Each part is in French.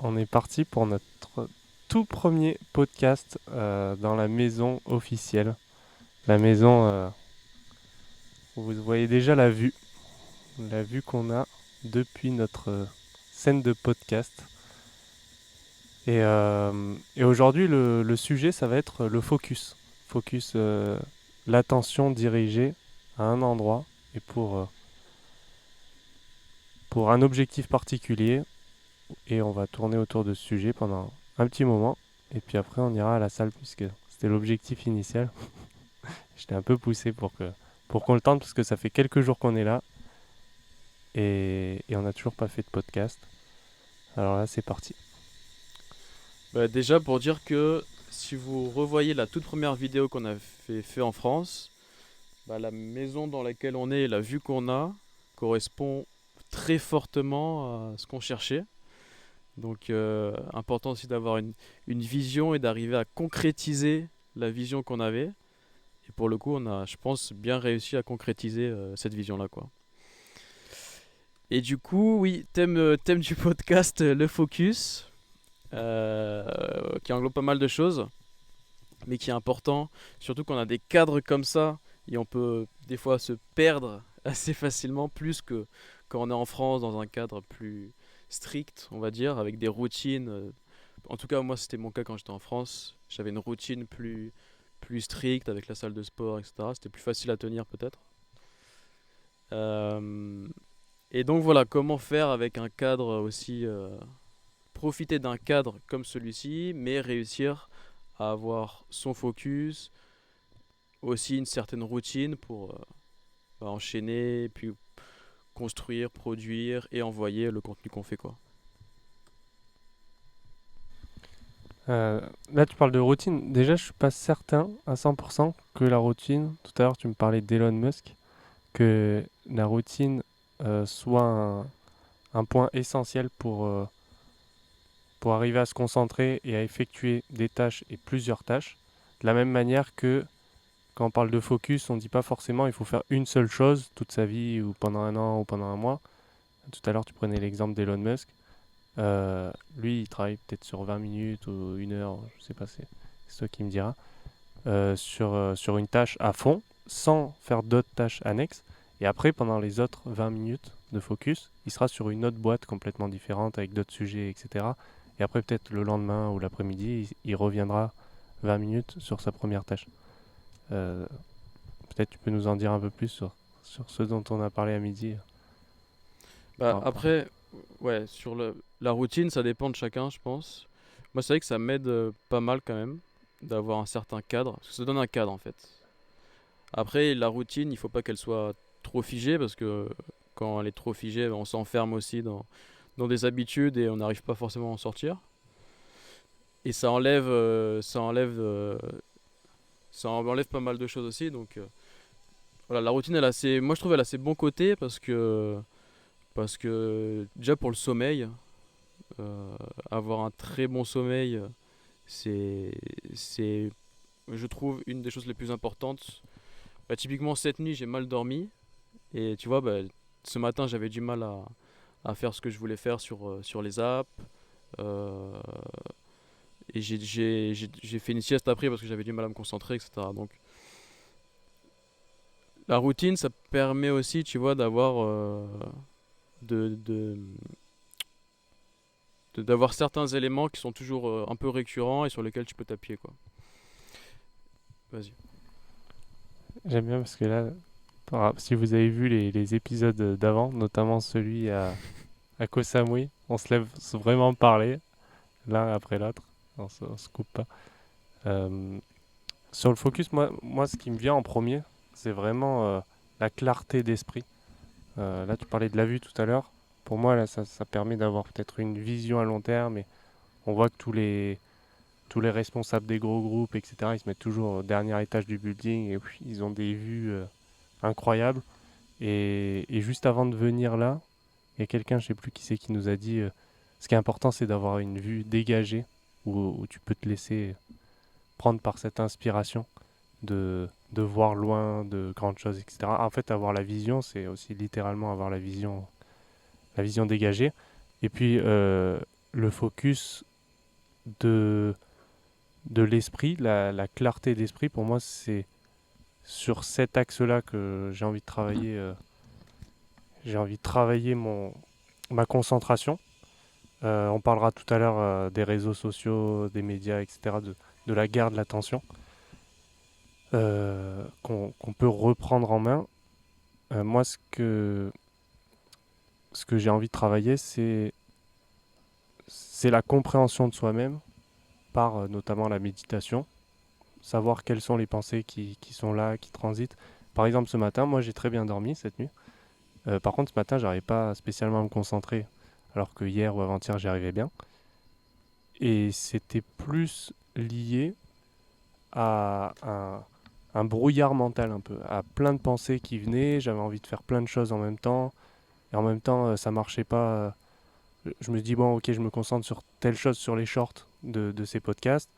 On est parti pour notre tout premier podcast dans la maison officielle. La maison où vous voyez déjà la vue qu'on a depuis notre scène de podcast. Et aujourd'hui, le sujet, ça va être le focus. Focus, l'attention dirigée à un endroit et pour un objectif particulier. Et on va tourner autour de ce sujet pendant un petit moment. Et puis après, on ira à la salle puisque c'était l'objectif initial. J'étais un peu poussé pour qu'on le tente parce que ça fait quelques jours qu'on est là et on n'a toujours pas fait de podcast. Alors là, c'est parti. Déjà pour dire que si vous revoyez la toute première vidéo qu'on a fait en France, la maison dans laquelle on est et la vue qu'on a correspond très fortement à ce qu'on cherchait. Donc important aussi d'avoir une vision et d'arriver à concrétiser la vision qu'on avait. Et pour le coup, on a, je pense, bien réussi à concrétiser cette vision-là, quoi. Et du coup, oui, thème du podcast, le focus, qui englobe pas mal de choses, mais qui est important, surtout qu'on a des cadres comme ça, et on peut des fois se perdre assez facilement, plus que quand on est en France dans un cadre plus strict, on va dire, avec des routines. En tout cas, moi, c'était mon cas quand j'étais en France. J'avais une routine plus stricte avec la salle de sport, etc. C'était plus facile à tenir peut-être. Euh, et donc voilà, comment faire avec un cadre aussi, profiter d'un cadre comme celui-ci, mais réussir à avoir son focus, aussi une certaine routine pour enchaîner, puis construire, produire et envoyer le contenu qu'on fait, quoi. Euh, Là, tu parles de routine. Déjà, je suis pas certain à 100% que la routine, tout à l'heure, tu me parlais d'Elon Musk, que la routine soit un point essentiel pour arriver à se concentrer et à effectuer des tâches et plusieurs tâches. De la même manière que quand on parle de focus, on ne dit pas forcément il faut faire une seule chose toute sa vie ou pendant un an ou pendant un mois. Tout à l'heure, tu prenais l'exemple d'Elon Musk. Lui, il travaille peut-être sur 20 minutes ou une heure, je sais pas, c'est toi qui me diras, sur une tâche à fond, sans faire d'autres tâches annexes. Et après, pendant les autres 20 minutes de focus, il sera sur une autre boîte complètement différente avec d'autres sujets, etc. Et après, peut-être le lendemain ou l'après-midi, il reviendra 20 minutes sur sa première tâche. Euh, Peut-être tu peux nous en dire un peu plus sur ce dont on a parlé à midi par rapport. Après, ouais, sur la routine, ça dépend de chacun, je pense. Moi, c'est vrai que ça m'aide pas mal quand même d'avoir un certain cadre, parce que ça donne un cadre en fait. Après, la routine, il faut pas qu'elle soit trop figée, parce que quand elle est trop figée, on s'enferme aussi dans des habitudes et on n'arrive pas forcément à en sortir. Et ça enlève pas mal de choses aussi. Donc voilà, la routine, moi je trouve elle a ses bons côtés parce que déjà pour le sommeil, euh, avoir un très bon sommeil, c'est, c'est, je trouve, une des choses les plus importantes. Typiquement cette nuit, j'ai mal dormi et tu vois, ce matin, j'avais du mal à faire ce que je voulais faire sur les apps. euh, et j'ai fait une sieste après parce que j'avais du mal à me concentrer, etc. Donc la routine, ça permet aussi, tu vois, de, de- d'avoir certains éléments qui sont toujours un peu récurrents et sur lesquels tu peux t'appuyer, quoi. Vas-y. J'aime bien parce que là, si vous avez vu les épisodes d'avant, notamment celui à Koh Samui, on se lève vraiment parler l'un après l'autre, on se coupe pas. Euh, Sur le focus, moi, ce qui me vient en premier, c'est vraiment la clarté d'esprit. Là, tu parlais de la vue tout à l'heure. Pour moi, là, ça permet d'avoir peut-être une vision à long terme. Et on voit que tous les responsables des gros groupes, etc., ils se mettent toujours au dernier étage du building et puis, ils ont des vues incroyables. Et juste avant de venir là, il y a quelqu'un, je sais plus qui c'est, qui nous a dit ce qui est important, c'est d'avoir une vue dégagée où tu peux te laisser prendre par cette inspiration de voir loin de grandes choses, etc. En fait, avoir la vision, c'est aussi littéralement avoir la vision dégagée. Et puis, le focus de, de l'esprit, la clarté d'esprit, pour moi, c'est sur cet axe-là que j'ai envie de travailler. J'ai envie de travailler ma concentration. On parlera tout à l'heure des réseaux sociaux, des médias, etc., de la guerre de l'attention qu'on peut reprendre en main. Moi, ce que j'ai envie de travailler, c'est la compréhension de soi-même par notamment la méditation. Savoir quelles sont les pensées qui sont là, qui transitent. Par exemple, ce matin, moi j'ai très bien dormi cette nuit. Par contre, ce matin, j'arrivais pas spécialement à me concentrer, alors que hier ou avant-hier, j'y arrivais bien. Et c'était plus lié à un brouillard mental un peu, à plein de pensées qui venaient. J'avais envie de faire plein de choses en même temps. Et en même temps, ça marchait pas. Je me dis, bon, ok, je me concentre sur telle chose, sur les shorts de ces podcasts.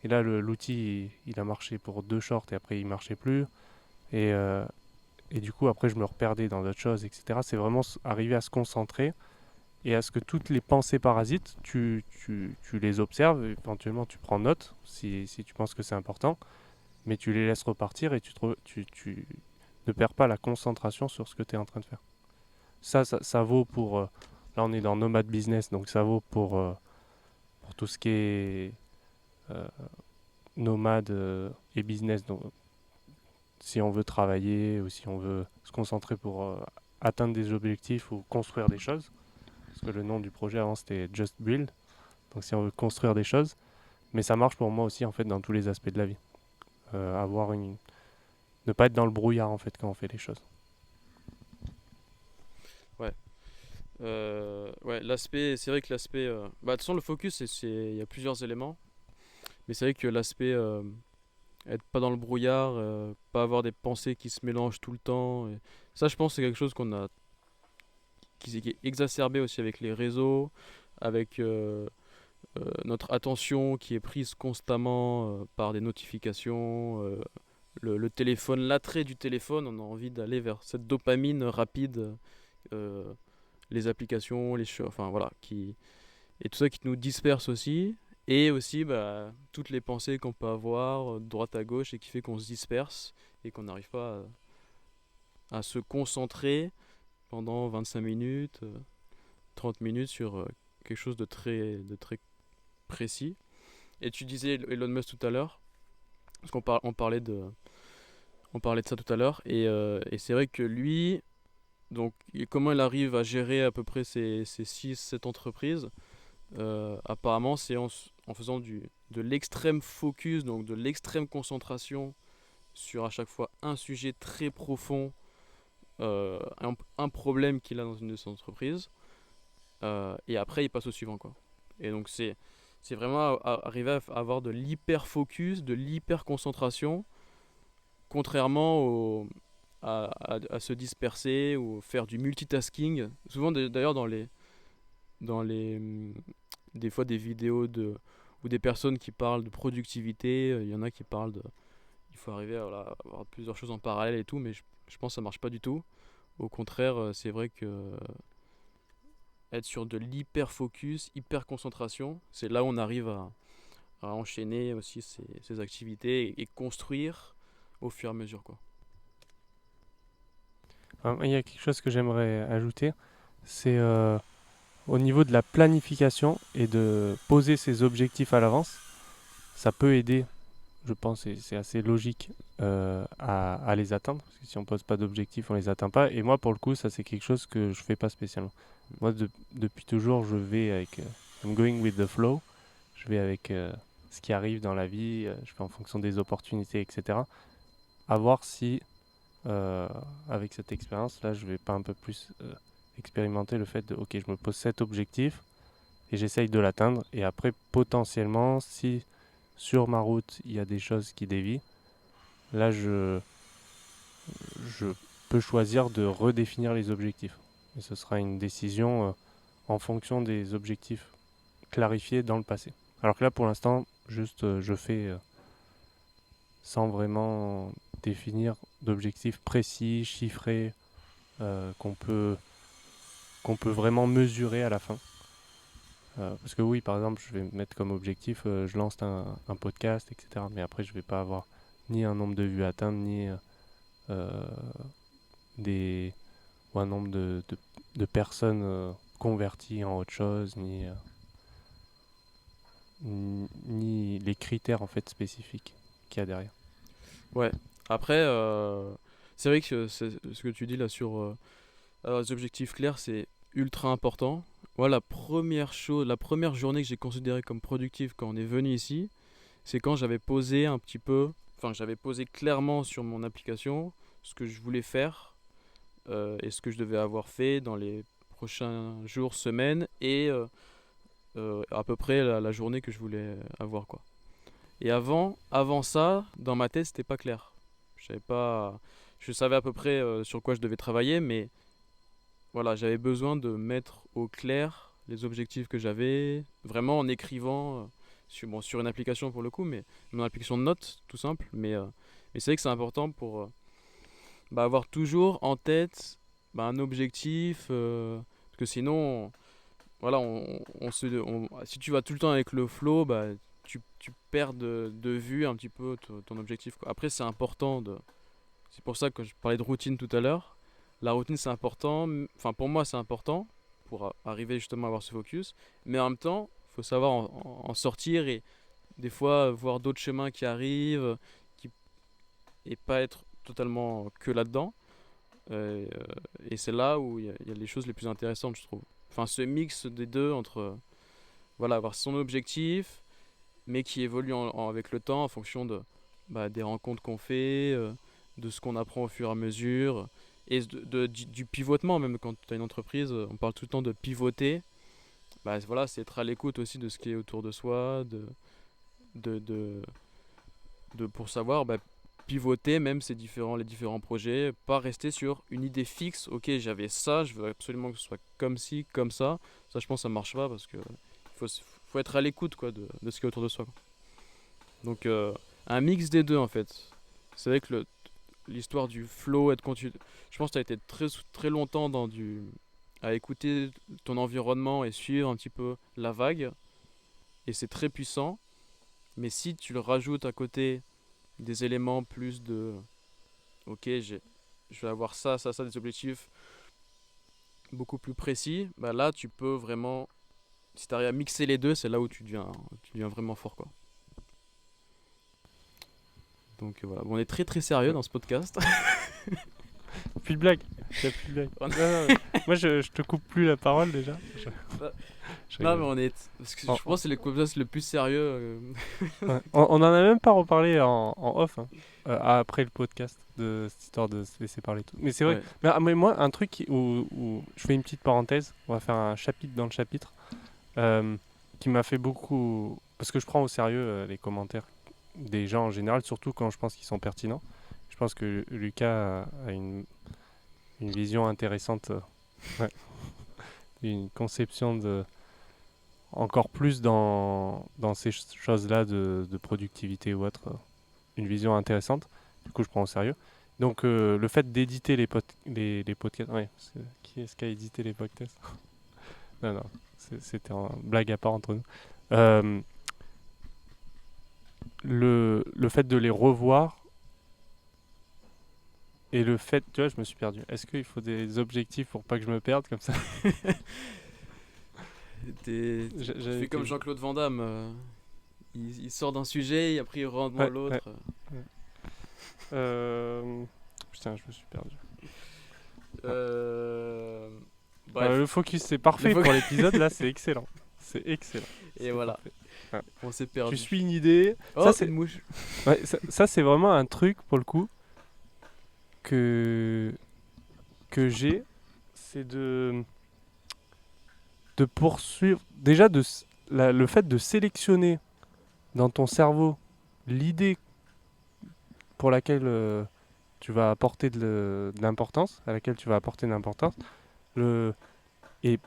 Et là, l'outil, il a marché pour 2 shorts et après, il marchait plus. Et, euh, et du coup, après, je me reperdais dans d'autres choses, etc. C'est vraiment arriver à se concentrer et à ce que toutes les pensées parasites, tu les observes. Éventuellement, tu prends note si tu penses que c'est important. Mais tu les laisses repartir et tu ne perds pas la concentration sur ce que tu es en train de faire. Ça vaut pour... là, on est dans Nomad Business, donc ça vaut pour tout ce qui est euh, nomade et business. Donc, si on veut travailler ou si on veut se concentrer pour atteindre des objectifs ou construire des choses, parce que le nom du projet avant c'était Just Build, donc si on veut construire des choses, mais ça marche pour moi aussi en fait dans tous les aspects de la vie. Avoir une... Ne pas être dans le brouillard en fait quand on fait les choses. Ouais. Ouais, l'aspect, c'est vrai que l'aspect, bah, de toute façon, le focus, il y a plusieurs éléments, mais c'est vrai que l'aspect, être pas dans le brouillard, pas avoir des pensées qui se mélangent tout le temps, et ça, je pense, c'est quelque chose qui est exacerbé aussi avec les réseaux, avec notre attention qui est prise constamment par des notifications, le téléphone, l'attrait du téléphone, on a envie d'aller vers cette dopamine rapide, euh, les applications, enfin voilà, et tout ça qui nous disperse aussi, et aussi bah, toutes les pensées qu'on peut avoir de droite à gauche et qui fait qu'on se disperse et qu'on n'arrive pas à se concentrer pendant 25 minutes, 30 minutes sur quelque chose de très précis. Et tu disais Elon Musk tout à l'heure, parce on parlait de ça tout à l'heure, et c'est vrai que lui, donc comment il arrive à gérer à peu près ces 6-7 entreprises. Apparemment, c'est en faisant de l'extrême focus, donc de l'extrême concentration sur à chaque fois un sujet très profond, un problème qu'il a dans une de ses entreprises, et après il passe au suivant, quoi. Et donc c'est vraiment arriver à avoir de l'hyper focus, de l'hyper concentration, contrairement à se disperser ou faire du multitasking. Souvent d'ailleurs dans les des fois des vidéos ou des personnes qui parlent de productivité, il y en a qui parlent de il faut arriver à voilà, avoir plusieurs choses en parallèle et tout, mais je pense que ça marche pas du tout. Au contraire, c'est vrai que être sur de l'hyper focus, hyper concentration, c'est là où on arrive à enchaîner aussi ces activités et construire au fur et à mesure, quoi. Il y a quelque chose que j'aimerais ajouter, c'est au niveau de la planification et de poser ses objectifs à l'avance. Ça peut aider, je pense, et c'est assez logique à les atteindre. Parce que si on pose pas d'objectifs, on les atteint pas. Et moi, pour le coup, ça c'est quelque chose que je fais pas spécialement. Moi, depuis toujours, je vais avec I'm going with the flow. Je vais avec ce qui arrive dans la vie. Je fais en fonction des opportunités, etc. À voir si euh, avec cette expérience-là, je vais pas un peu plus expérimenter le fait de, ok, je me pose cet objectif et j'essaye de l'atteindre. Et après, potentiellement, si sur ma route, il y a des choses qui dévient, là, je peux choisir de redéfinir les objectifs. Et ce sera une décision en fonction des objectifs clarifiés dans le passé. Alors que là, pour l'instant, juste je fais sans vraiment définir d'objectifs précis, chiffrés, euh, qu'on peut, qu'on peut vraiment mesurer à la fin. Parce que oui, par exemple, je vais mettre comme objectif, je lance un podcast, etc. Mais après, je vais pas avoir ni un nombre de vues à atteindre, ni euh, des, ou un nombre de personnes converties en autre chose, ni les critères en fait spécifiques qu'il y a derrière. Ouais. Après, c'est vrai que ce que tu dis là sur avoir des objectifs clairs, c'est ultra important. Moi, la première chose, la première journée que j'ai considérée comme productive quand on est venu ici, c'est quand j'avais posé un petit peu, enfin, j'avais posé clairement sur mon application ce que je voulais faire et ce que je devais avoir fait dans les prochains jours, semaines et à peu près la journée que je voulais avoir, quoi. Et avant ça, dans ma tête, c'était pas clair. Je savais pas, je savais à peu près sur quoi je devais travailler, mais voilà, j'avais besoin de mettre au clair les objectifs que j'avais, vraiment en écrivant sur une application pour le coup, mais mon application de notes, tout simple. Mais c'est vrai que c'est important pour avoir toujours en tête un objectif, parce que sinon, voilà, si tu vas tout le temps avec le flow, tu perds de vue un petit peu ton objectif, quoi. Après, c'est important c'est pour ça que je parlais de routine tout à l'heure. La routine, c'est important. Enfin, pour moi, c'est important pour arriver justement à avoir ce focus. Mais en même temps, il faut savoir en sortir et des fois voir d'autres chemins qui arrivent qui, et pas être totalement que là-dedans. Euh, et c'est là où il y a les choses les plus intéressantes, je trouve. Enfin, ce mix des deux entre, voilà, avoir son objectif, mais qui évolue avec le temps en fonction des rencontres qu'on fait, de ce qu'on apprend au fur et à mesure, et du pivotement, même quand tu as une entreprise, on parle tout le temps de pivoter. Voilà, c'est être à l'écoute aussi de ce qui est autour de soi, de, de, pour savoir pivoter même les différents projets, pas rester sur une idée fixe. Ok, j'avais ça, je veux absolument que ce soit comme ci, comme ça. Ça, je pense, ça marche pas parce que faut être à l'écoute quoi de ce qui est autour de soi, quoi. Donc un mix des deux en fait. C'est vrai que l'histoire du flow, être continu. Je pense que tu as été très longtemps à écouter ton environnement et suivre un petit peu la vague. Et c'est très puissant. Mais si tu le rajoutes à côté des éléments plus de ok, je vais avoir ça, ça, ça, des objectifs beaucoup plus précis, là tu peux vraiment, si tu arrives à mixer les deux, c'est là où tu deviens vraiment fort, quoi. Donc voilà, bon, on est très très sérieux dans ce podcast. Plus de blague. Y a plus de blague. Non, non, moi, je te coupe plus la parole déjà. Je Non, mais rigole. parce que En- je pense que c'est le podcast le plus sérieux. ouais. On en a même pas reparlé en off, hein, après le podcast, de cette histoire de se laisser parler tout. Mais c'est vrai. Ouais, Mais moi, un truc où je fais une petite parenthèse, on va faire un chapitre dans le chapitre, euh, qui m'a fait beaucoup. Parce que je prends au sérieux les commentaires des gens en général, surtout quand je pense qu'ils sont pertinents. Je pense que Lucas a une vision intéressante, ouais, une conception encore plus dans ces choses-là de productivité ou autre, une vision intéressante. Du coup, je prends au sérieux. Donc, le fait d'éditer les podcasts. Ouais, qui est-ce qui a édité les podcasts? Non, non, c'était une blague à part entre nous. Euh, le fait de les revoir et le fait. Tu vois, je me suis perdu. Est-ce qu'il faut des objectifs pour pas que je me perde comme ça? tu J'avais fais comme été. Jean-Claude Van Damme. Il sort d'un sujet et après il rentre dans Ouais, ouais. l'autre. Ouais. Euh, Putain, je me suis perdu. Euh, Bref, Le focus, c'est le parfait fo- pour l'épisode. Là, c'est excellent. C'est excellent. et C'est voilà, parfait. Ouais. on s'est Tu perdu. suis une idée. Ça, Oh, une c'est mouche. ouais, ça, c'est vraiment un truc, pour le coup, que, que j'ai. C'est de poursuivre. Déjà, le fait de sélectionner dans ton cerveau l'idée pour laquelle tu vas apporter de l'importance, à laquelle tu vas apporter de l'importance. Le, et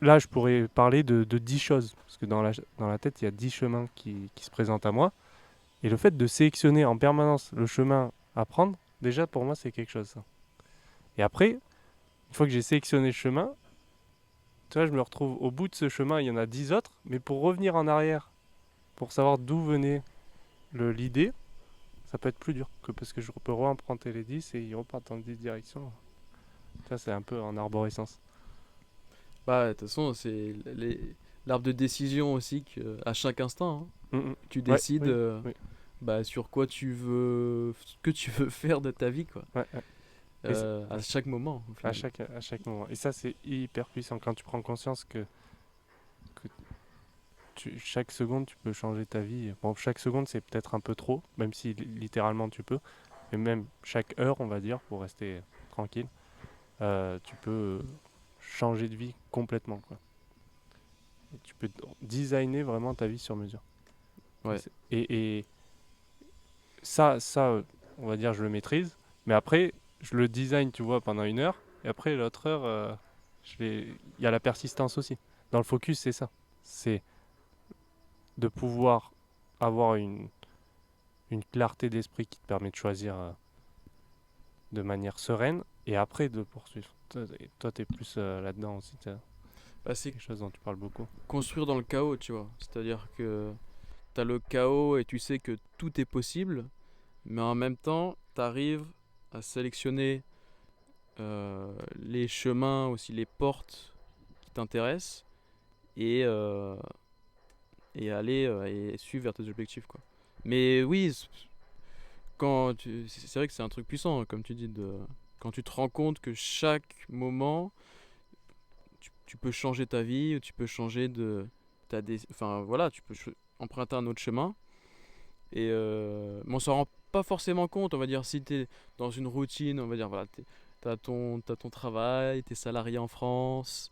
là, je pourrais parler de 10 choses, parce que dans la tête, il y a 10 chemins qui se présentent à moi. Et le fait de sélectionner en permanence le chemin à prendre, déjà pour moi, c'est quelque chose, ça. Et après, une fois que j'ai sélectionné le chemin, tu vois, je me retrouve au bout de ce chemin, il y en a 10 autres, mais pour revenir en arrière, pour savoir d'où venait l'idée, ça peut être plus dur que parce que je peux re-emprunter les 10 et ils repartent dans 10 directions. Ça, c'est un peu en arborescence. Bah, de toute façon, c'est l'arbre de décision aussi à chaque instant, hein. Mm, mm. Tu Ouais, décides oui, oui. bah, sur quoi ce que tu veux faire de ta vie, quoi. Ouais, ouais. Et c'est- À chaque moment, au final. à chaque moment. Et ça, c'est hyper puissant quand tu prends conscience que chaque seconde, tu peux changer ta vie. Bon, chaque seconde, c'est peut-être un peu trop, même si littéralement tu peux. Mais même chaque heure, on va dire, pour rester tranquille, tu peux changer de vie complètement, quoi. Et tu peux designer vraiment ta vie sur mesure. Ouais. Et ça, on va dire, je le maîtrise. Mais après, je le design, tu vois, pendant 1 heure. Et après, l'autre heure, il y a la persistance aussi. Dans le focus, c'est ça. C'est de pouvoir avoir une clarté d'esprit qui te permet de choisir de manière sereine et après de poursuivre. Toi, tu es plus là-dedans aussi. C'est Bah, c'est quelque chose dont tu parles beaucoup. construire dans le chaos, tu vois. C'est-à-dire que t'as le chaos et tu sais que tout est possible, mais en même temps, t'arrives à sélectionner les chemins, aussi les portes qui t'intéressent et, euh, et aller et suivre vers tes objectifs, quoi. Mais oui, c'est vrai que c'est un truc puissant, hein, comme tu dis, quand tu te rends compte que chaque moment, tu peux changer ta vie, ou tu peux changer enfin voilà, tu peux emprunter un autre chemin. Mais on s'en rend pas forcément compte, on va dire, si tu es dans une routine, on va dire, voilà, t'as ton travail, t'es salarié en France,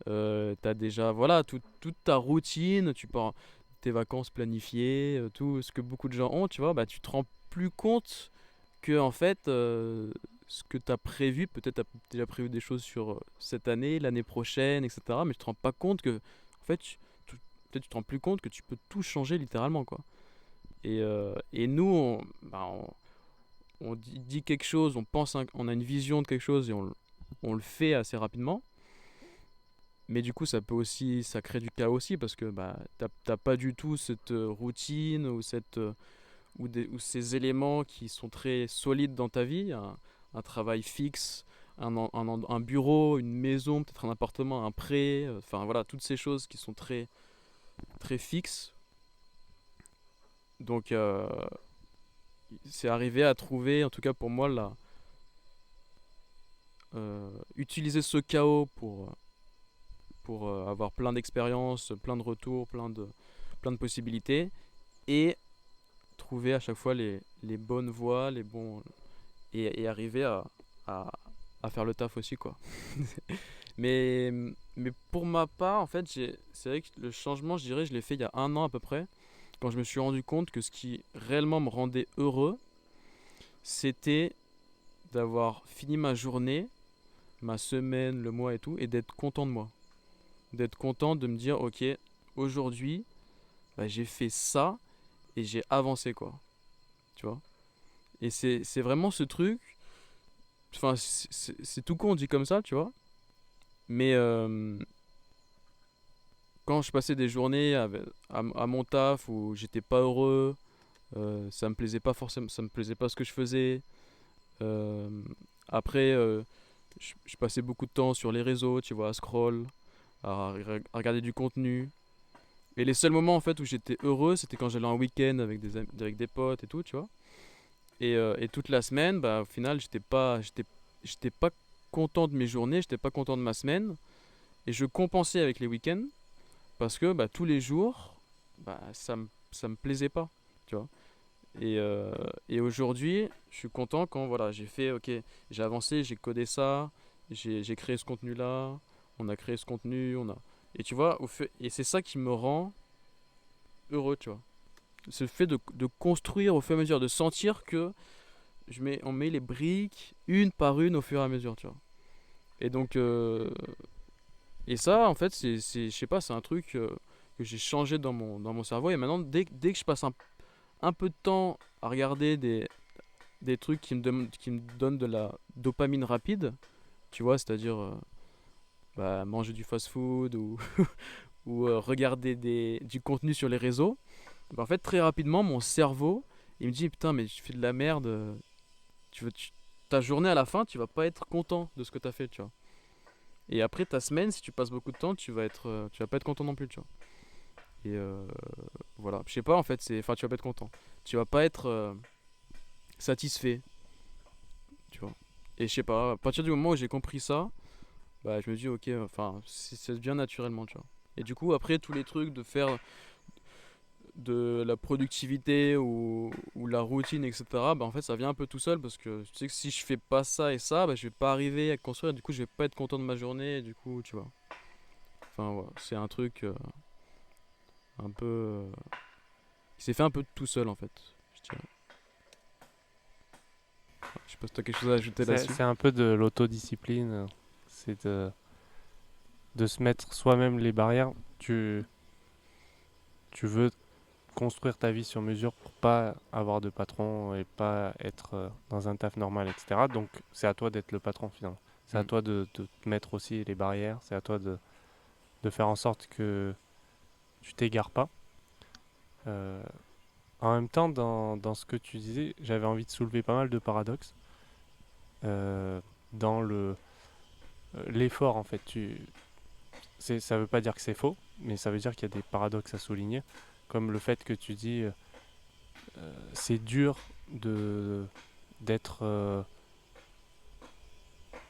t'as déjà, voilà, toute ta routine, tu pars, tes vacances planifiées, tout ce que beaucoup de gens ont, tu vois, bah tu te rends plus compte que, en fait, ce que t'as prévu, peut-être t'as déjà prévu des choses sur cette année, l'année prochaine, etc., mais tu te rends pas compte que, en fait, peut-être tu te rends plus compte que tu peux tout changer littéralement, quoi. Et nous, on dit quelque chose, on a une vision de quelque chose et on le fait assez rapidement. Mais du coup, ça crée du chaos aussi parce que bah, t'as pas du tout cette routine ou ces éléments qui sont très solides dans ta vie. Un travail fixe, un bureau, une maison, peut-être un appartement, un prêt. Enfin voilà, toutes ces choses qui sont très, très fixes. Donc, c'est arrivé à trouver, en tout cas pour moi, utiliser ce chaos pour avoir plein d'expériences, plein de retours, plein de possibilités et trouver à chaque fois les bonnes voies, et arriver à, à faire le taf aussi, quoi. mais, mais pour ma part, en fait, c'est vrai que le changement, je dirais, je l'ai fait il y a 1 an à peu près, quand je me suis rendu compte que ce qui réellement me rendait heureux, c'était d'avoir fini ma journée, ma semaine, le mois et tout, et d'être content de moi. D'être content de me dire, ok, aujourd'hui, bah, j'ai fait ça et j'ai avancé, quoi. Tu vois? Et c'est vraiment ce truc, enfin, c'est tout con, on dit comme ça, tu vois? Mais quand je passais des journées à mon taf où j'étais pas heureux, ça me plaisait pas forcément, ça me plaisait pas ce que je faisais. euh, Après, je passais beaucoup de temps sur les réseaux, tu vois, à scroll, à regarder du contenu. Et les seuls moments en fait où j'étais heureux, c'était quand j'allais en week-end avec des potes et tout, tu vois. Et toute la semaine, bah, au final, j'étais pas content de mes journées, j'étais pas content de ma semaine. Et je compensais avec les week-ends parce que bah, tous les jours, bah, ça me plaisait pas, tu vois. Et aujourd'hui, je suis content quand voilà, j'ai fait, ok, j'ai avancé, j'ai codé ça, j'ai créé ce contenu-là, on a créé ce contenu, Et tu vois, et c'est ça qui me rend heureux, tu vois. Ce fait de construire au fur et à mesure, de sentir que on met les briques une par une au fur et à mesure, tu vois. Et donc, et ça, en fait, je sais pas, c'est un truc que j'ai changé dans mon cerveau. Et maintenant, dès que je passe un peu de temps à regarder des trucs qui me donnent de la dopamine rapide, tu vois, c'est-à-dire manger du fast-food ou, ou regarder du contenu sur les réseaux, en fait, très rapidement, mon cerveau, il me dit, putain, mais tu fais de la merde. Ta journée à la fin, tu vas pas être content de ce que tu as fait, tu vois. Et après ta semaine, si tu passes beaucoup de temps, tu vas pas être content non plus, tu vois. Et voilà, je sais pas en fait, enfin tu vas pas être content. Tu vas pas être satisfait, tu vois. Et je sais pas, à partir du moment où j'ai compris ça, bah je me dis ok, enfin ça devient naturellement, tu vois. Et du coup après tous les trucs de faire de la productivité ou la routine, etc. Bah en fait ça vient un peu tout seul parce que tu sais que si je fais pas ça et ça, bah je vais pas arriver à construire. Et du coup je vais pas être content de ma journée. Et du coup tu vois. Enfin voilà, c'est un truc un peu, il s'est fait un peu tout seul en fait. Je dirais. Je sais pas si t'as quelque chose à ajouter là-dessus. C'est un peu de l'autodiscipline. C'est de se mettre soi-même les barrières. Tu veux construire ta vie sur mesure pour pas avoir de patron et pas être dans un taf normal, etc. Donc c'est à toi d'être le patron finalement. C'est à Mm. toi de te mettre aussi les barrières. C'est à toi de faire en sorte que tu t'égares pas. Euh, En même temps, dans ce que tu disais, j'avais envie de soulever pas mal de paradoxes euh, dans l'effort en fait. Ça veut pas dire que c'est faux, mais ça veut dire qu'il y a des paradoxes à souligner, comme le fait que tu dis c'est dur de d'être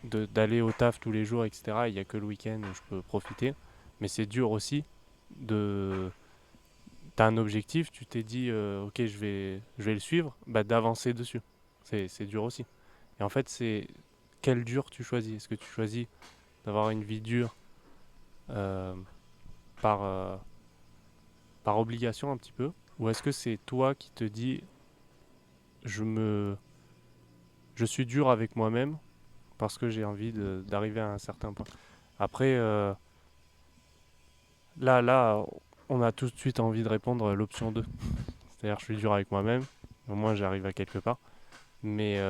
d'aller au taf tous les jours, etc. Il n'y a que le week-end où je peux profiter, mais c'est dur aussi de t'as un objectif, tu t'es dit ok je vais le suivre, bah d'avancer dessus. C'est dur aussi. Et en fait c'est quel dur tu choisis. Est-ce que tu choisis d'avoir une vie dure euh, par par obligation un petit peu, ou est-ce que c'est toi qui te dis je me je suis dur avec moi-même parce que j'ai envie d'arriver à un certain point. Après là on a tout de suite envie de répondre l'option 2. C'est-à-dire je suis dur avec moi-même, au moins j'arrive à quelque part. Mais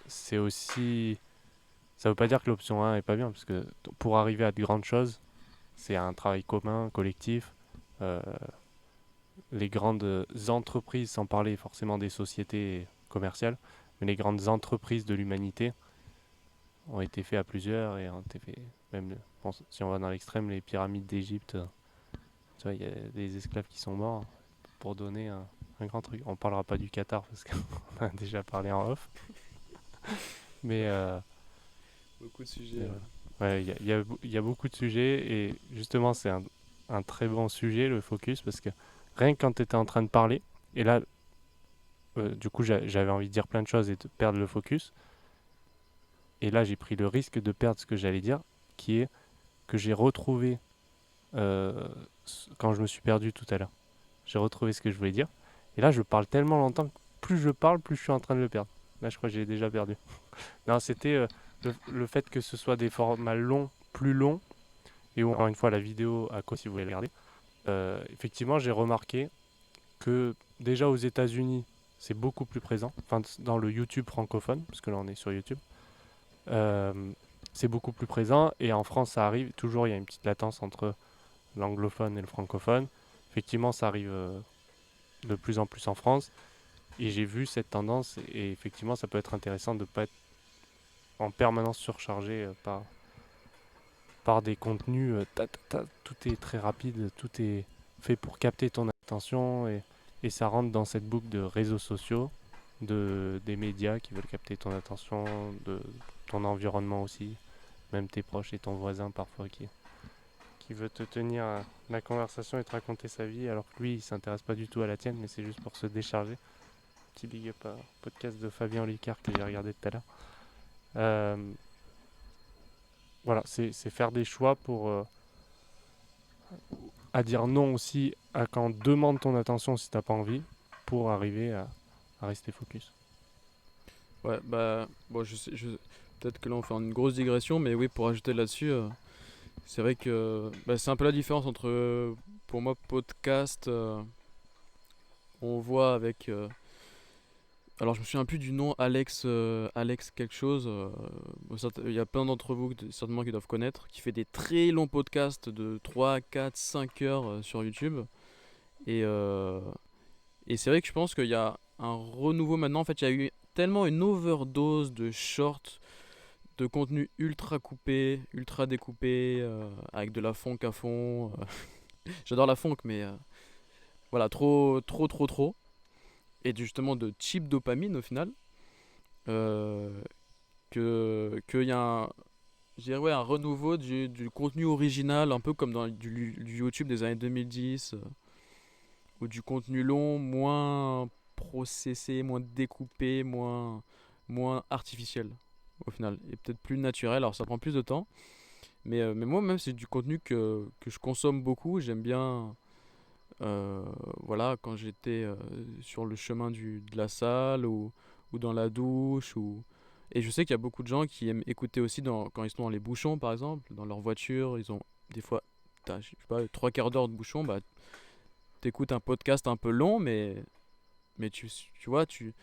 c'est aussi ça veut pas dire que l'option 1 est pas bien parce que pour arriver à de grandes choses, c'est un travail commun, collectif. Euh, les grandes entreprises, sans parler forcément des sociétés commerciales, mais les grandes entreprises de l'humanité ont été faites à plusieurs et ont été fait même bon, si on va dans l'extrême, les pyramides d'Égypte, tu vois, il y a des esclaves qui sont morts pour donner un grand truc. On parlera pas du Qatar parce qu'on a déjà parlé en off, mais Beaucoup de mais sujets. voilà. Ouais, il y a beaucoup de sujets et justement c'est un très bon sujet le focus parce que rien que quand tu étais en train de parler, et là du coup j'avais envie de dire plein de choses et de perdre le focus, et là j'ai pris le risque de perdre ce que j'allais dire, qui est que j'ai retrouvé euh, quand je me suis perdu tout à l'heure. J'ai retrouvé ce que je voulais dire, et là je parle tellement longtemps que plus je parle, plus je suis en train de le perdre. Là je crois que j'ai déjà perdu. Non, c'était le fait que ce soit des formats longs, plus longs, et où, encore une fois, la vidéo à quoi si vous voulez regarder. Effectivement, j'ai remarqué que déjà aux États-Unis, c'est beaucoup plus présent. Enfin, dans le YouTube francophone, parce que là on est sur YouTube, euh, c'est beaucoup plus présent. Et en France, ça arrive. Toujours, il y a une petite latence entre l'anglophone et le francophone. Effectivement, ça arrive de plus en plus en France. Et j'ai vu cette tendance. Et effectivement, ça peut être intéressant de ne pas être en permanence surchargé par des contenus. Tout est très rapide, tout est fait pour capter ton attention et ça rentre dans cette boucle de réseaux sociaux, des médias qui veulent capter ton attention, de ton environnement aussi, même tes proches et ton voisin parfois qui veut te tenir à la conversation et te raconter sa vie alors que lui il s'intéresse pas du tout à la tienne mais c'est juste pour se décharger. Petit big up à podcast de Fabien Olicard que j'ai regardé tout à l'heure. Euh, voilà, c'est faire des choix pour à dire non aussi à quand on demande ton attention si t'as pas envie pour arriver à rester focus. Ouais, bah, bon, peut-être que là on fait une grosse digression, mais oui, pour ajouter là-dessus, c'est vrai que bah, c'est un peu la différence entre, pour moi, podcast, on voit avec Alors je me souviens plus du nom, Alex quelque chose. Il y a plein d'entre vous certainement qui doivent connaître, qui fait des très longs podcasts de 3, 4, 5 heures sur YouTube. Et, euh, et c'est vrai que je pense qu'il y a un renouveau maintenant. En fait, il y a eu tellement une overdose de shorts, de contenu ultra coupé, ultra découpé, avec de la funk à fond. J'adore la funk, mais voilà, trop, trop, trop, trop. Et justement de cheap dopamine au final. euh, qu'il y a je dirais, ouais, un renouveau du contenu original, un peu comme dans du YouTube des années 2010, ou du contenu long, moins processé, moins découpé, moins artificiel au final, et peut-être plus naturel. Alors ça prend plus de temps, mais moi même c'est du contenu que je consomme beaucoup. J'aime bien, voilà, quand j'étais sur le chemin de la salle ou dans la douche. Et je sais qu'il y a beaucoup de gens qui aiment écouter aussi quand ils sont dans les bouchons, par exemple, dans leur voiture. Ils ont des fois, je sais pas, trois quarts d'heure de bouchon, bah, t'écoutes un podcast un peu long, mais tu vois, tu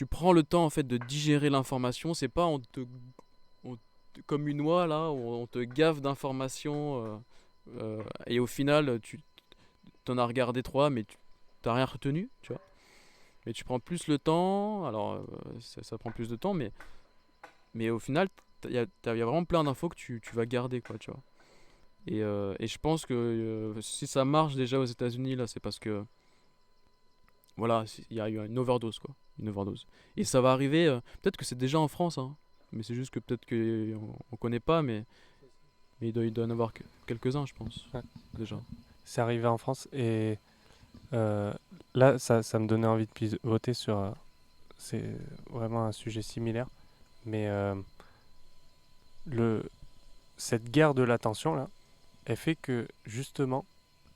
prends le temps en fait de digérer l'information. C'est pas comme une oie là, où on te gave d'informations et au final tu t'en as regardé trois, mais tu t'as rien retenu, tu vois. Mais tu prends plus le temps, alors ça prend plus de temps, mais au final, y a vraiment plein d'infos que tu vas garder, quoi, tu vois. Et je pense que si ça marche déjà aux États-Unis, là, c'est parce que, voilà, il y a eu une overdose, quoi. Une overdose. Et ça va arriver, peut-être que c'est déjà en France, hein, mais c'est juste que peut-être qu'on connaît pas, mais il doit y en avoir quelques-uns, je pense, Ouais. déjà. C'est arrivé en France et euh, là, ça me donnait envie de pivoter sur. C'est vraiment un sujet similaire, mais le, cette guerre de l'attention là, elle fait que justement,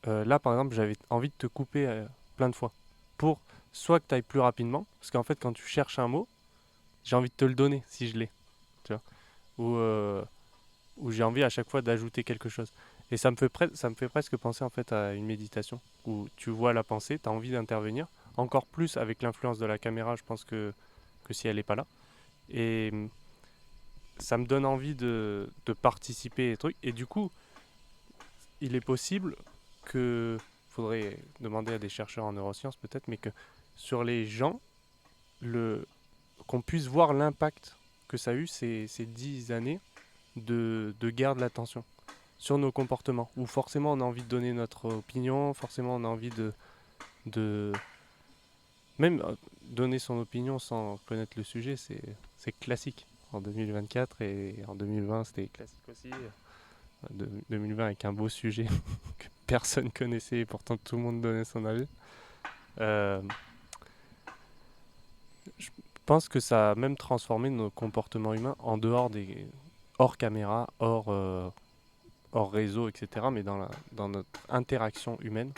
là par exemple, j'avais envie de te couper plein de fois pour soit que tu ailles plus rapidement, parce qu'en fait, quand tu cherches un mot, j'ai envie de te le donner si je l'ai, tu vois, ou où j'ai envie à chaque fois d'ajouter quelque chose. Et ça me fait presque penser en fait à une méditation où tu vois la pensée, tu as envie d'intervenir, encore plus avec l'influence de la caméra, je pense que si elle n'est pas là. Et ça me donne envie de participer et trucs. Et du coup, il est possible que, faudrait demander à des chercheurs en neurosciences peut-être, mais que sur les gens, le, qu'on puisse voir l'impact que ça a eu ces 10 années de guerre de l'attention sur nos comportements, où forcément on a envie de donner notre opinion, forcément on a envie de même donner son opinion sans connaître le sujet, c'est classique. En 2024 et en 2020 c'était classique aussi. 2020 avec un beau sujet que personne connaissait et pourtant tout le monde donnait son avis. Euh, je pense que ça a même transformé nos comportements humains en dehors hors caméra, hors réseau, etc. Mais dans notre interaction humaine,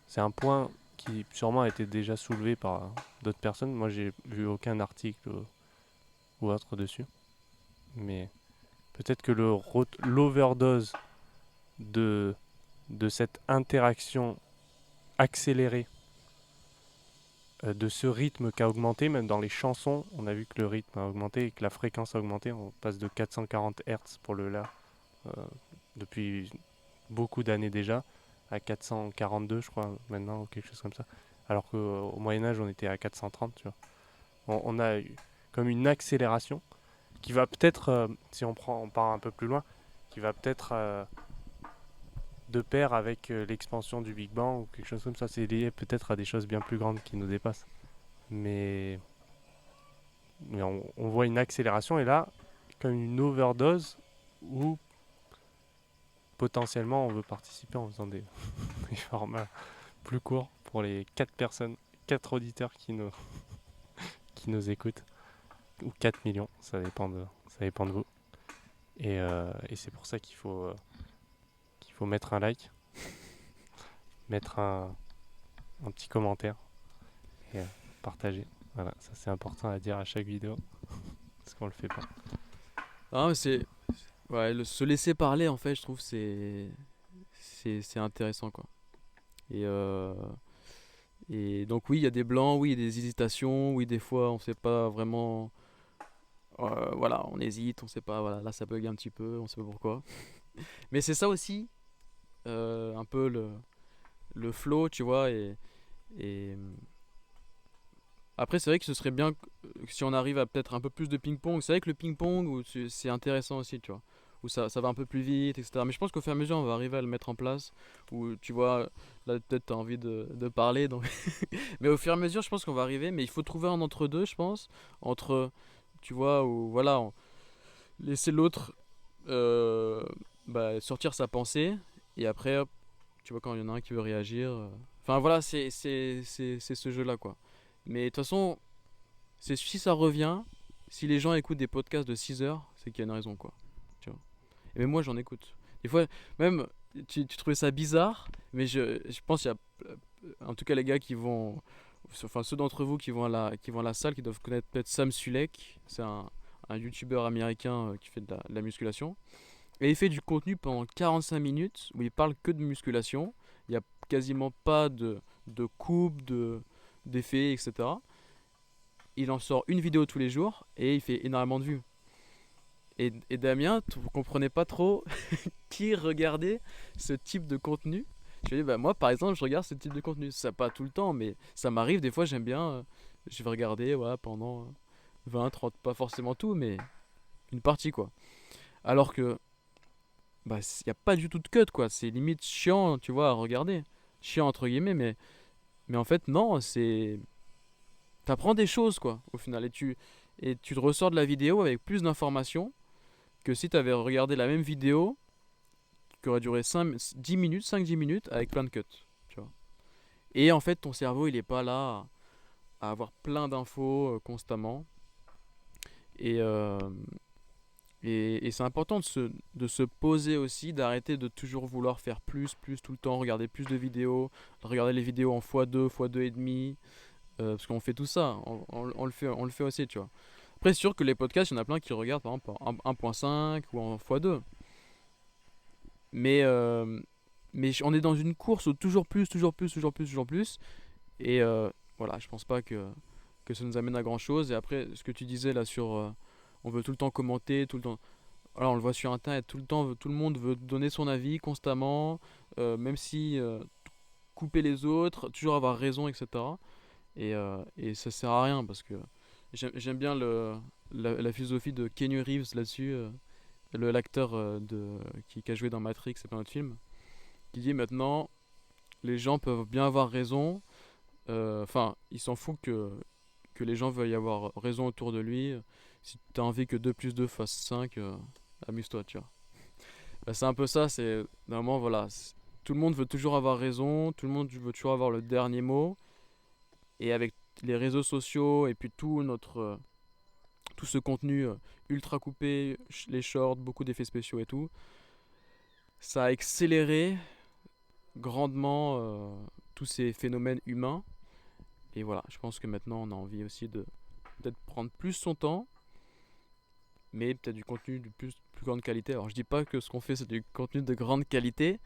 c'est un point qui sûrement a été déjà soulevé par d'autres personnes. Moi, j'ai vu aucun article ou autre dessus. Mais peut-être que l'overdose de, de cette interaction accélérée, de ce rythme qui a augmenté, même dans les chansons, on a vu que le rythme a augmenté et que la fréquence a augmenté. On passe de 440 Hz pour le La euh, depuis beaucoup d'années déjà à 442, je crois, maintenant, ou quelque chose comme ça. Alors qu'au Moyen-Âge, on était à 430, tu vois. On a eu comme une accélération qui va peut-être, si on part un peu plus loin, qui va peut-être de pair avec l'expansion du Big Bang ou quelque chose comme ça. C'est lié peut-être à des choses bien plus grandes qui nous dépassent. Mais, mais on voit une accélération et là, comme une overdose où potentiellement on veut participer en faisant des formats plus courts pour les 4 personnes, 4 auditeurs qui nous écoutent, ou 4 millions, ça dépend de vous. Et c'est pour ça qu'il faut mettre un like, mettre un petit commentaire et partager. Voilà, ça c'est important à dire à chaque vidéo, parce qu'on le fait pas. Ah, mais ouais, se laisser parler, en fait, je trouve, c'est intéressant, quoi. Et, Et donc oui, il y a des blancs, oui, il y a des hésitations, oui, des fois on sait pas vraiment, voilà, on hésite, on sait pas, voilà, là ça bug un petit peu, on sait pas pourquoi. Mais c'est ça aussi, un peu le flow, tu vois, et après c'est vrai que ce serait bien que si on arrive à peut-être un peu plus de ping-pong, c'est vrai que le ping-pong, c'est intéressant aussi, tu vois, où ça va un peu plus vite, etc. Mais je pense qu'au fur et à mesure on va arriver à le mettre en place, où tu vois, là peut-être t'as envie de parler, donc mais au fur et à mesure, je pense qu'on va arriver. Mais il faut trouver un entre-deux, je pense. Entre, tu vois, où voilà, laisser l'autre sortir sa pensée. Et après, hop, tu vois, quand il y en a un qui veut réagir. Enfin voilà, c'est ce jeu-là, quoi. Mais de toute façon, si ça revient, si les gens écoutent des podcasts de 6 heures, c'est qu'il y a une raison, quoi. Tu vois. Et même moi, j'en écoute. Des fois, même, tu trouvais ça bizarre, mais je pense qu'il y a, en tout cas, les gars qui vont, enfin ceux d'entre vous qui vont à la salle, qui doivent connaître peut-être Sam Sulek. C'est un youtubeur américain qui fait de la musculation. Et il fait du contenu pendant 45 minutes où il parle que de musculation. Il n'y a quasiment pas de coupe, d'effets, etc. Il en sort une vidéo tous les jours et il fait énormément de vues. Et Damien, tu comprenais pas trop qui regardait ce type de contenu. Je lui ai dit, bah moi par exemple, je regarde ce type de contenu. Ça pas tout le temps, mais ça m'arrive, des fois j'aime bien. Je vais regarder voilà, pendant 20, 30, pas forcément tout, mais une partie quoi. Alors que, bah, il n'y a pas du tout de cut quoi. C'est limite chiant, tu vois, à regarder. Chiant entre guillemets, mais en fait, non, c'est. T'apprends des choses quoi, au final. Et tu te ressors de la vidéo avec plus d'informations que si t'avais regardé la même vidéo qui aurait duré 10 minutes, 5-10 minutes avec plein de cuts. Tu vois. Et en fait, ton cerveau, il est pas là à avoir plein d'infos constamment. Et, euh, et c'est important de se poser aussi, d'arrêter de toujours vouloir faire plus tout le temps, regarder plus de vidéos, regarder les vidéos en x2, x2 et demi, parce qu'on fait tout ça, on le fait aussi, tu vois. Après, c'est sûr que les podcasts, il y en a plein qui regardent par exemple en 1.5 ou en x2. Mais, on est dans une course où toujours plus, toujours plus, toujours plus, toujours plus. Et voilà, je pense pas que ça nous amène à grand chose. Et après, ce que tu disais là sur. On veut tout le temps commenter, tout le temps. Alors, on le voit sur internet, tout le temps, tout le monde veut donner son avis constamment, même si couper les autres, toujours avoir raison, etc. Et ça sert à rien parce que j'aime bien la philosophie de Keanu Reeves là-dessus, l'acteur qui a joué dans Matrix, c'est pas un autre film, qui dit maintenant les gens peuvent bien avoir raison. Enfin, il s'en fout que les gens veuillent avoir raison autour de lui. Si tu as envie que 2 plus 2 fasse 5, amuse-toi, tu vois. Bah, c'est un peu ça, c'est normalement, voilà. Tout le monde veut toujours avoir raison, tout le monde veut toujours avoir le dernier mot. Et avec les réseaux sociaux et puis tout ce contenu ultra coupé, les shorts, beaucoup d'effets spéciaux et tout, ça a accéléré grandement tous ces phénomènes humains. Et voilà, je pense que maintenant on a envie aussi de peut-être prendre plus son temps, mais peut-être du contenu de plus grande qualité. Alors je dis pas que ce qu'on fait c'est du contenu de grande qualité,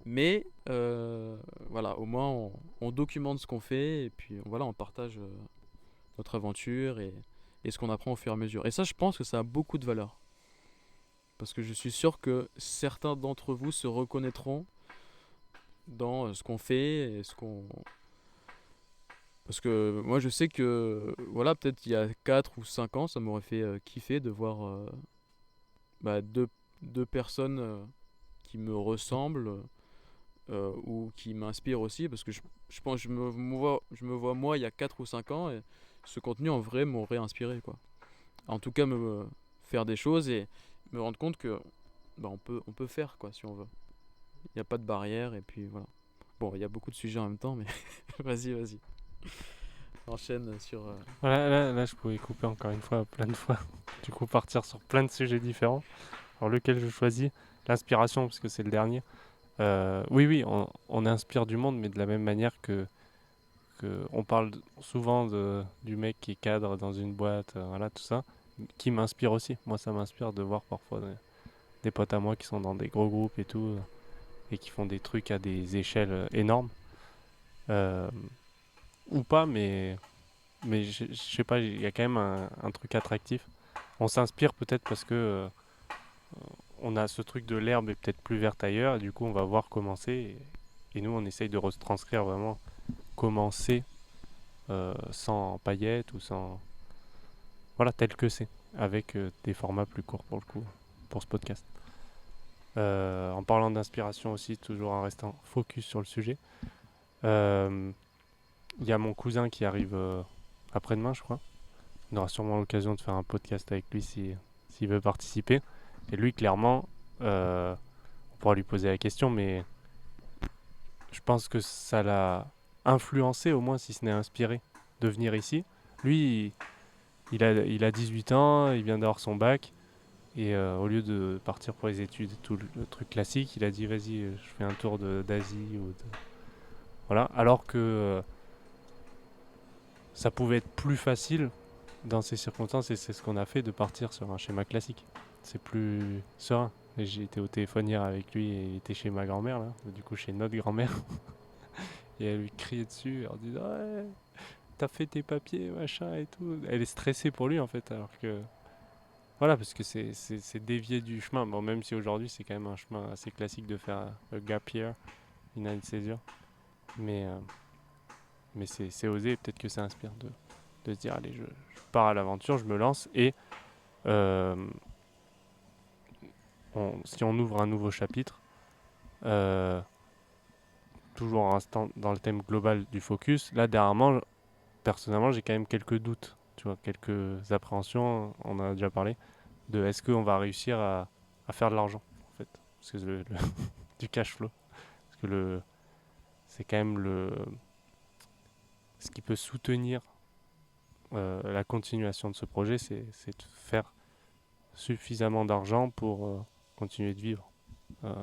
mais voilà, au moins on documente ce qu'on fait et puis voilà, on partage notre aventure et ce qu'on apprend au fur et à mesure. Et ça, je pense que ça a beaucoup de valeur. Parce que je suis sûr que certains d'entre vous se reconnaîtront dans ce qu'on fait et ce qu'on. Parce que moi, je sais que, voilà, peut-être il y a 4 ou 5 ans, ça m'aurait fait kiffer de voir deux personnes qui me ressemblent ou qui m'inspirent aussi. Parce que je pense, je me vois moi il y a 4 ou 5 ans et ce contenu en vrai m'aurait inspiré, quoi. En tout cas, me faire des choses et me rendre compte que on peut faire, quoi, si on veut. Il n'y a pas de barrière et puis voilà. Bon, il y a beaucoup de sujets en même temps, mais vas-y, vas-y. Enchaîne sur. Voilà, là, je pouvais couper encore une fois, plein de fois. Du coup, partir sur plein de sujets différents. Alors, lequel je choisis? L'inspiration, parce que c'est le dernier. Oui, oui, on inspire du monde, mais de la même manière que on parle souvent du mec qui est cadre dans une boîte, voilà, tout ça, qui m'inspire aussi. Moi, ça m'inspire de voir parfois des potes à moi qui sont dans des gros groupes et tout, et qui font des trucs à des échelles énormes. Euh, ou pas, mais je sais pas, il y a quand même un truc attractif. On s'inspire peut-être parce que on a ce truc de l'herbe est peut-être plus verte ailleurs, et du coup on va voir comment c'est, et nous on essaye de retranscrire vraiment comment c'est sans paillettes ou sans... Voilà, tel que c'est, avec des formats plus courts pour le coup, pour ce podcast. En parlant d'inspiration aussi, toujours en restant focus sur le sujet, il y a mon cousin qui arrive après-demain, je crois. On aura sûrement l'occasion de faire un podcast avec lui s'il veut participer. Et lui, clairement, on pourra lui poser la question, mais je pense que ça l'a influencé, au moins si ce n'est inspiré, de venir ici. Lui, il a 18 ans, il vient d'avoir son bac, et au lieu de partir pour les études, tout le truc classique, il a dit vas-y, je fais un tour d'Asie. Voilà. Alors que ça pouvait être plus facile dans ces circonstances, et c'est ce qu'on a fait, de partir sur un schéma classique. C'est plus serein. Et j'ai été au téléphone hier avec lui, et il était chez ma grand-mère, là, du coup chez notre grand-mère, et elle lui criait dessus en disant ouais, t'as fait tes papiers, machin et tout. Elle est stressée pour lui en fait, alors que voilà, parce que c'est dévié du chemin. Bon, même si aujourd'hui c'est quand même un chemin assez classique de faire un gap year, une année de césure, mais c'est osé, peut-être que ça inspire de se dire allez, je pars à l'aventure, je me lance, et euh, si on ouvre un nouveau chapitre, euh, toujours en restant dans le thème global du focus, là dernièrement, personnellement, j'ai quand même quelques doutes, tu vois, quelques appréhensions, on en a déjà parlé, de est-ce qu'on va réussir à faire de l'argent, en fait, parce que du cash flow, parce que c'est quand même ce qui peut soutenir la continuation de ce projet, c'est de faire suffisamment d'argent pour continuer euh,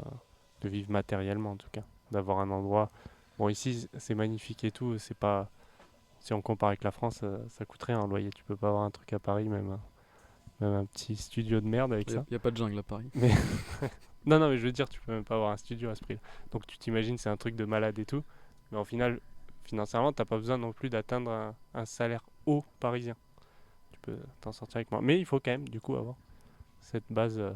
de vivre matériellement en tout cas, d'avoir un endroit. Bon, ici c'est magnifique et tout, c'est pas, si on compare avec la France, ça coûte rien un loyer. Tu peux pas avoir un truc à Paris, même un petit studio de merde avec Il ça. n'y a pas de jungle à Paris. Mais non, non, mais je veux dire, tu peux même pas avoir un studio à ce prix. Donc tu t'imagines, c'est un truc de malade et tout. Mais au final, financièrement, t'as pas besoin non plus d'atteindre un salaire haut parisien. Tu peux t'en sortir avec moi. Mais il faut quand même, du coup, avoir cette base, euh,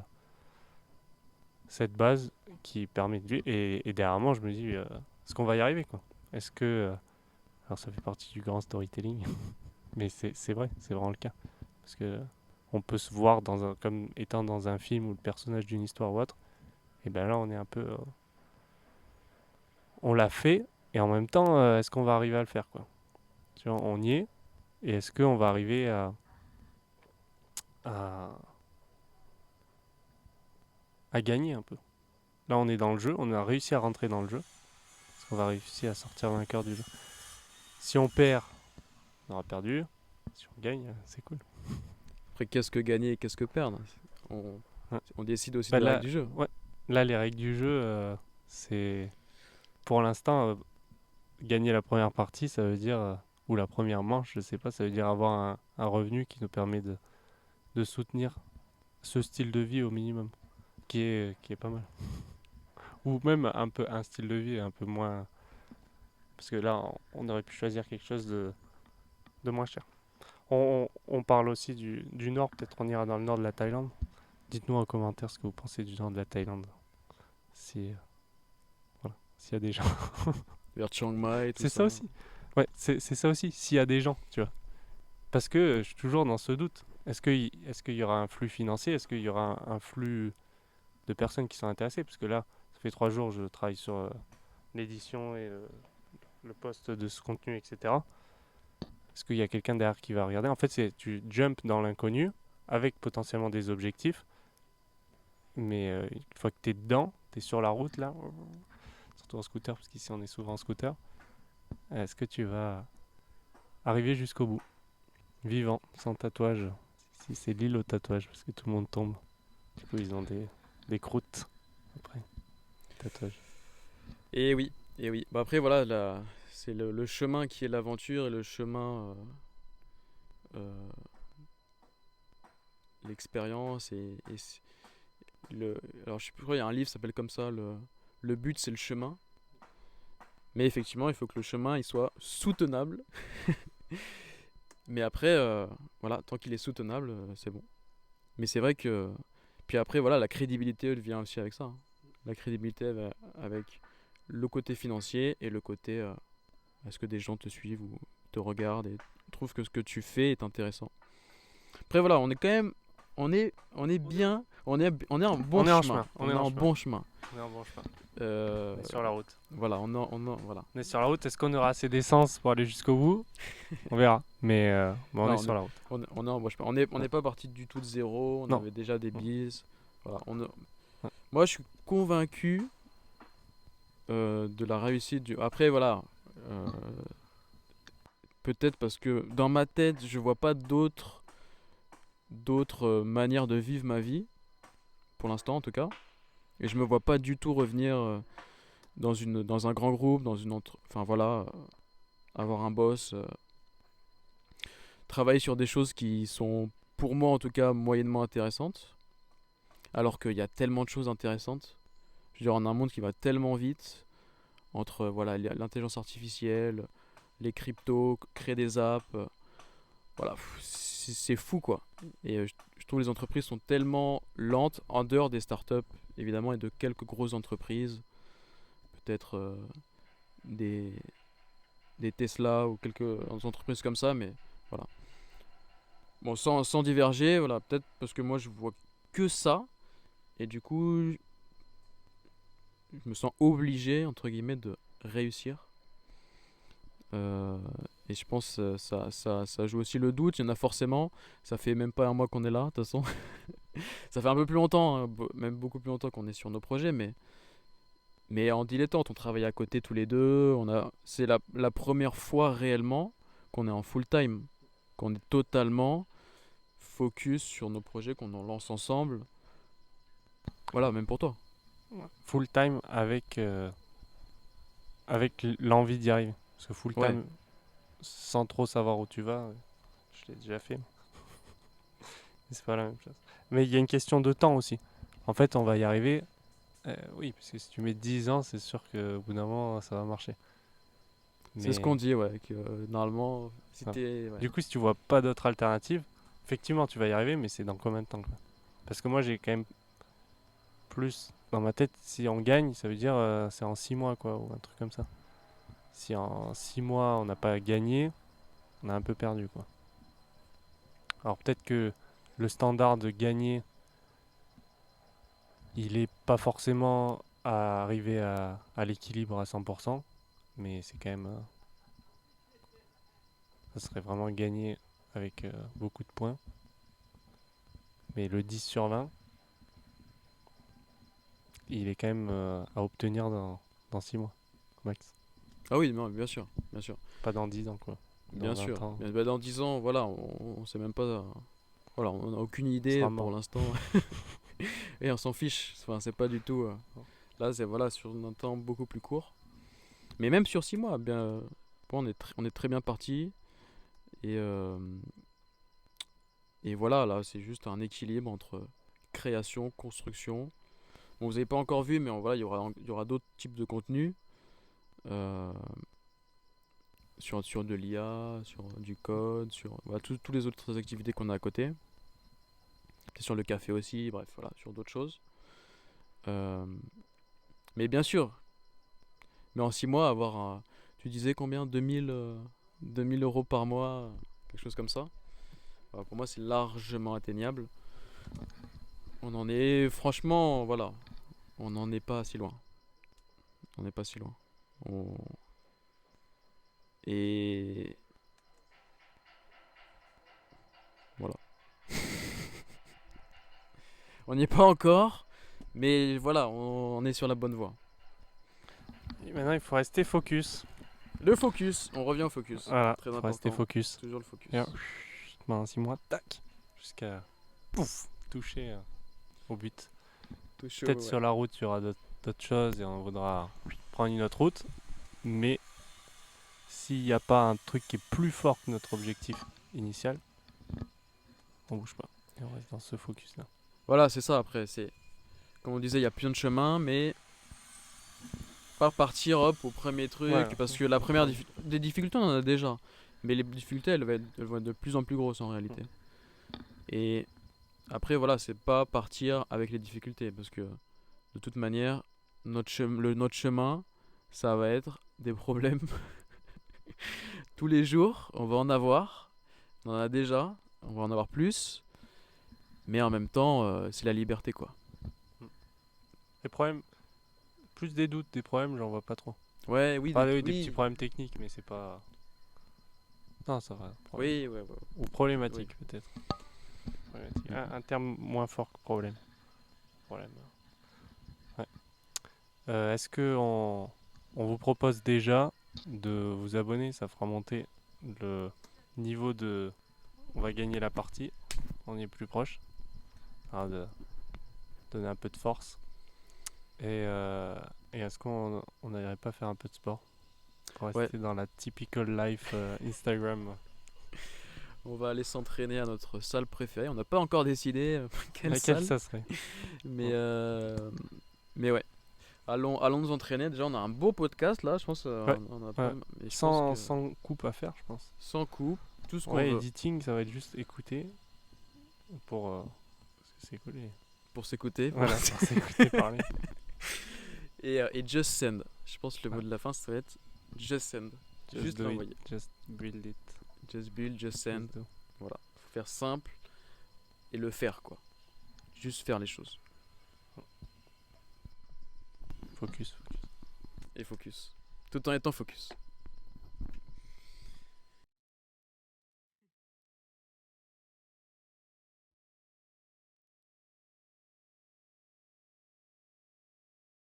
cette base qui permet de vivre. Et derrière moi, je me dis, est-ce qu'on va y arriver, quoi? Est-ce que. Alors ça fait partie du grand storytelling, mais c'est vrai, c'est vraiment le cas. Parce que on peut se voir comme étant dans un film ou le personnage d'une histoire ou autre. Et ben là, on est un peu. On l'a fait, et en même temps, est-ce qu'on va arriver à le faire, quoi? Tu vois, on y est, et est-ce qu'on va arriver à, à gagner un peu? Là, on est dans le jeu, on a réussi à rentrer dans le jeu. Est-ce qu'on va réussir à sortir vainqueur du jeu? Si on perd, on aura perdu. Si on gagne, c'est cool. Après, qu'est-ce que gagner et qu'est-ce que perdre? on, Ouais. on décide aussi Bah des règles là, du jeu. ouais. Là, les règles du jeu, c'est pour l'instant gagner la première partie, ça veut dire ou la première manche, je sais pas, ça veut dire avoir un revenu qui nous permet de soutenir ce style de vie au minimum, qui est pas mal. Ou même un peu un style de vie un peu moins, parce que là, on aurait pu choisir quelque chose de moins cher. On parle aussi du nord, peut-être on ira dans le nord de la Thaïlande. Dites-nous en commentaire ce que vous pensez du nord de la Thaïlande, si voilà, s'il y a des gens. Vers Chiang Mai, tout C'est ça. ça aussi. Ouais, c'est ça aussi, s'il y a des gens, tu vois. Parce que je suis toujours dans ce doute. Est-ce qu'il y aura un flux financier? Est-ce qu'il y aura un flux de personnes qui sont intéressées? Parce que là, ça fait 3 jours, je travaille sur l'édition et le post de ce contenu, etc. Est-ce qu'il y a quelqu'un derrière qui va regarder? En fait, tu jump dans l'inconnu avec potentiellement des objectifs. Mais une fois que tu es dedans, tu es sur la route là, surtout en scooter, parce qu'ici on est souvent en scooter, est-ce que tu vas arriver jusqu'au bout? Vivant, sans tatouage. Si c'est l'île au tatouage, parce que tout le monde tombe. Du coup, ils ont des croûtes après. Tatouage. Et oui, et oui. Bah après, voilà, c'est le chemin qui est l'aventure et le chemin, euh, l'expérience. Alors, je sais plus, je crois, il y a un livre qui s'appelle comme ça, le but c'est le chemin. Mais effectivement, il faut que le chemin il soit soutenable. Mais après, voilà, tant qu'il est soutenable, c'est bon. Mais c'est vrai que. Puis après, voilà, la crédibilité, elle vient aussi avec ça, hein. La crédibilité avec le côté financier et le côté est-ce que des gens te suivent ou te regardent et trouvent que ce que tu fais est intéressant. Après, voilà, on est quand même. On est bien. On est en bon On est en chemin. chemin. On On est est en en chemin. bon chemin. On est en bon chemin. Euh, On est sur la route. voilà, voilà. On est sur la route. Est-ce qu'on aura assez d'essence pour aller jusqu'au bout? On verra. Mais bon, on est Non, sur la route. on est en bon chemin. On n'est pas parti du tout de zéro. On Non. avait déjà des Non. bises. Voilà, Ouais. moi, je suis convaincu de la réussite du. Après, voilà. euh, Peut-être parce que dans ma tête, je vois pas d'autres manières de vivre ma vie, pour l'instant en tout cas. Et je me vois pas du tout revenir dans un grand groupe, enfin voilà, avoir un boss, travailler sur des choses qui sont, pour moi en tout cas, moyennement intéressantes. Alors qu'il y a tellement de choses intéressantes. Je veux dire, on a un monde qui va tellement vite, entre voilà, l'intelligence artificielle, les cryptos, créer des apps, voilà, c'est fou quoi. Et je trouve les entreprises sont tellement lentes en dehors des startups évidemment et de quelques grosses entreprises, peut-être des, des Tesla ou quelques entreprises comme ça, mais voilà. Bon, sans diverger, voilà, peut-être parce que moi je vois que ça et du coup je me sens obligé entre guillemets de réussir. Euh, et je pense ça joue aussi le doute. Il y en a forcément. Ça fait même pas un mois qu'on est là, de toute façon. Ça fait un peu plus longtemps, hein, même beaucoup plus longtemps qu'on est sur nos projets, mais en dilettante, on travaille à côté tous les deux. C'est la première fois réellement qu'on est en full time, qu'on est totalement focus sur nos projets, qu'on en lance ensemble. Voilà, même pour toi. Full time avec l'envie d'y arriver. Parce que full Ouais, time sans trop savoir où tu vas, je l'ai déjà fait. Mais c'est pas la même chose. Mais il y a une question de temps aussi. En fait, on va y arriver. Oui, parce que si tu mets 10 ans, c'est sûr qu'au bout d'un moment, ça va marcher. c'est ce qu'on Mais dit, ouais, que normalement, si ça- t'es. Ouais. du coup, si tu vois pas d'autre alternative, effectivement, tu vas y arriver, mais c'est dans combien de temps, quoi? Parce que moi, j'ai quand même plus dans ma tête, si on gagne, ça veut dire c'est en 6 mois, quoi, ou un truc comme ça. Si en 6 mois, on n'a pas gagné, on a un peu perdu, quoi. Alors peut-être que le standard de gagner, il est pas forcément à arriver à l'équilibre à 100%, mais c'est quand même, ça serait vraiment gagner avec beaucoup de points. Mais le 10 sur 20, il est quand même à obtenir dans 6 mois, max. Ah oui, non, bien sûr, bien sûr. Pas dans 10 ans, quoi. Dans Bien 20 sûr. ans, Bah, dans 10 ans, voilà, on sait même pas. Voilà, on n'a aucune on idée sera pour mort. l'instant. Et on s'en fiche. Enfin, c'est pas du tout. Là, c'est voilà, sur un temps beaucoup plus court. Mais même sur 6 mois, bien, on est très bien parti. Et, et voilà, là, c'est juste un équilibre entre création, construction. Bon, vous n'avez pas encore vu, mais voilà, il y aura d'autres types de contenus. euh, sur de l'IA, sur du code, sur voilà, tous les autres activités qu'on a à côté. Peut-être sur le café aussi, bref, voilà, sur d'autres choses. Euh, mais bien sûr, mais en 6 mois, tu disais combien 2000 euros par mois, quelque chose comme ça. Voilà, pour moi, c'est largement atteignable. On en est, franchement, voilà, on n'en est pas si loin. On n'est pas si loin. On- Et voilà. On n'y est pas encore, mais voilà, on est sur la bonne voie. Et maintenant, il faut rester focus. Le focus, on revient au focus. Voilà, Très il faut rester important, focus. toujours le focus. Et pendant 6 mois, tac, jusqu'à pouf, toucher au but. Tout chaud, Peut-être ouais. sur la route, il y aura d'autres choses et on voudra prendre une autre route. Mais s'il n'y a pas un truc qui est plus fort que notre objectif initial, on bouge pas. Et on reste dans ce focus-là. Voilà, c'est ça après. Comme on disait, il y a plein de chemins, mais Pas partir hop au premier truc, Ouais. parce que la première des difficultés on en a déjà, mais les difficultés elles vont être de plus en plus grosses en réalité. Et après voilà, c'est pas partir avec les difficultés, parce que de toute manière notre chemin ça va être des problèmes tous les jours, on va en avoir, on en a déjà, on va en avoir plus, mais en même temps c'est la liberté quoi. Les problèmes, plus des doutes, des problèmes, j'en vois pas trop. Ouais, oui, Enfin, oui, des petits oui, problèmes techniques, mais c'est pas. Non, ça va. Problème. oui, ouais, ouais, Ou problématique, peut-être. Problématique. Un terme moins fort que problème. Problème. Ouais. Est-ce que on vous propose déjà de vous abonner? Ça fera monter le niveau de. On va gagner la partie. On y est plus proche. Hein, de donner un peu de force. Et est-ce qu'on n'irait pas faire un peu de sport pour ouais. rester dans la typical life Instagram? On va aller s'entraîner à notre salle préférée. On n'a pas encore décidé quelle Laquelle salle, ça serait? mais, euh, mais ouais. Allons nous entraîner. Déjà, on a un beau podcast là. Je pense Ouais, on a ouais. mais je pense que Sans coupe à faire, je pense. sans coupe, tout ce qu'on Ouais, veut editing, ça va être juste écouter pour s'écouter. pour s'écouter. Voilà, pour s'écouter parler. Et just send. Je pense que le mot Ouais. de la fin, ça va être just send. Juste Do it, l'envoyer. just build it. Just build, just send. Just do. Voilà. Faut faire simple et le faire quoi. Juste faire les choses. Focus. Et focus. Tout en étant focus.